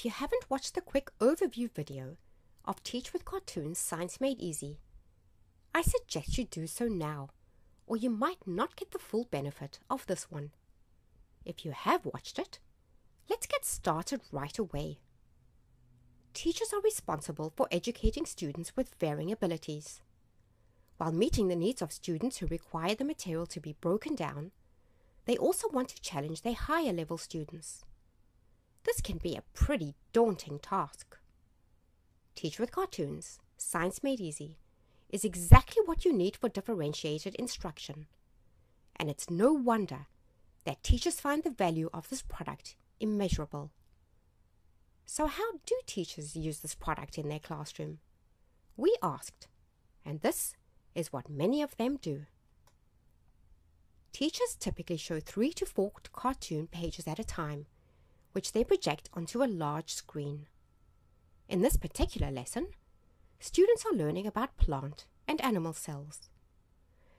If you haven't watched the quick overview video of Teach with Cartoons Science Made Easy, I suggest you do so now, or you might not get the full benefit of this one. If you have watched it, let's get started right away. Teachers are responsible for educating students with varying abilities. While meeting the needs of students who require the material to be broken down, they also want to challenge their higher level students. This can be a pretty daunting task. Teach with Cartoons, Science Made Easy, is exactly what you need for differentiated instruction. And it's no wonder that teachers find the value of this product immeasurable. So how do teachers use this product in their classroom? We asked, and this is what many of them do. Teachers typically show 3 to 4 cartoon pages at a time, which they project onto a large screen. In this particular lesson, students are learning about plant and animal cells.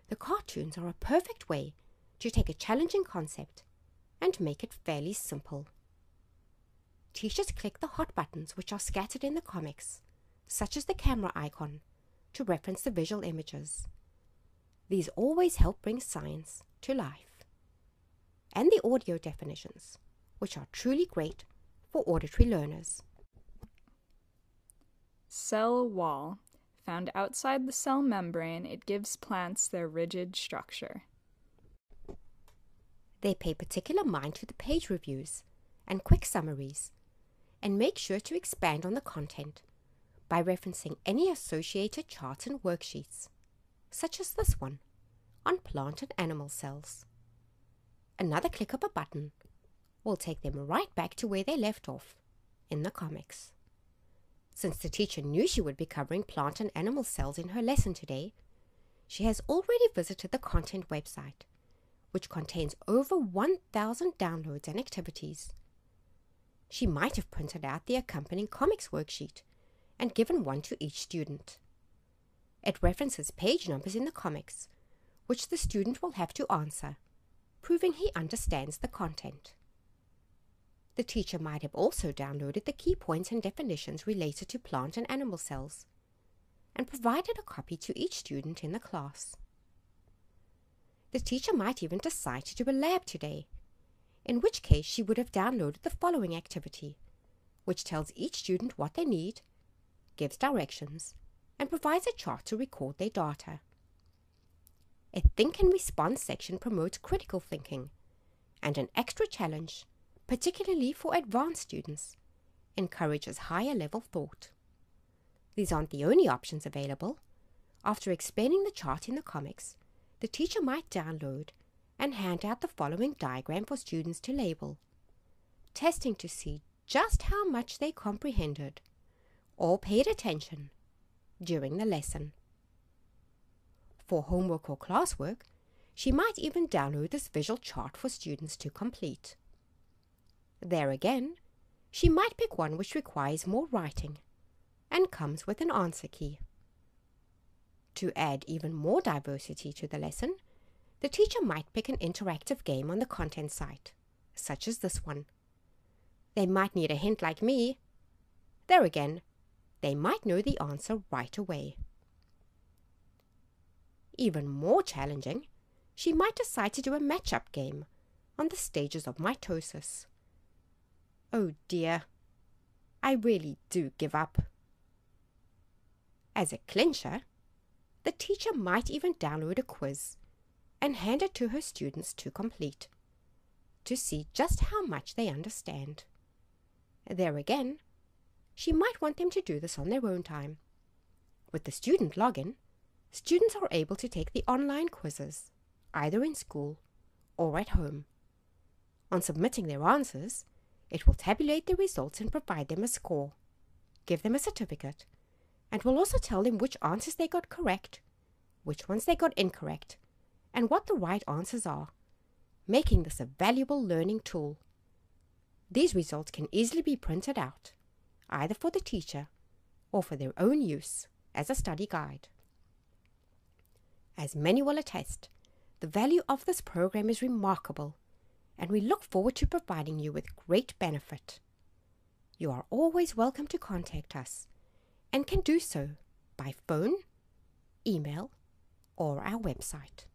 The cartoons are a perfect way to take a challenging concept and make it fairly simple. Teachers click the hot buttons which are scattered in the comics, such as the camera icon, to reference the visual images. These always help bring science to life. And the audio definitions, which are truly great for auditory learners. Cell wall. Found outside the cell membrane, it gives plants their rigid structure. They pay particular mind to the page reviews and quick summaries, and make sure to expand on the content by referencing any associated charts and worksheets, such as this one, on plant and animal cells. Another click of a button will take them right back to where they left off, in the comics. Since the teacher knew she would be covering plant and animal cells in her lesson today, she has already visited the content website, which contains over 1,000 downloads and activities. She might have printed out the accompanying comics worksheet and given one to each student. It references page numbers in the comics, which the student will have to answer, proving he understands the content. The teacher might have also downloaded the key points and definitions related to plant and animal cells, and provided a copy to each student in the class. The teacher might even decide to do a lab today, in which case she would have downloaded the following activity, which tells each student what they need, gives directions, and provides a chart to record their data. A Think and Respond section promotes critical thinking, and an extra challenge, particularly for advanced students, encourages higher level thought. These aren't the only options available. After explaining the chart in the comics, the teacher might download and hand out the following diagram for students to label, testing to see just how much they comprehended or paid attention during the lesson. For homework or classwork, she might even download this visual chart for students to complete. There again, she might pick one which requires more writing and comes with an answer key. To add even more diversity to the lesson, the teacher might pick an interactive game on the content site, such as this one. They might need a hint like me. There again, they might know the answer right away. Even more challenging, she might decide to do a match-up game on the stages of mitosis. Oh dear, I really do give up. As a clincher, the teacher might even download a quiz and hand it to her students to complete, to see just how much they understand. There again, she might want them to do this on their own time. With the student login, students are able to take the online quizzes, either in school or at home. On submitting their answers, it will tabulate the results and provide them a score, give them a certificate, and will also tell them which answers they got correct, which ones they got incorrect, and what the right answers are, making this a valuable learning tool. These results can easily be printed out, either for the teacher or for their own use as a study guide. As many will attest, the value of this program is remarkable, and we look forward to providing you with great benefit. you are always welcome to contact us and can do so by phone, email, or our website.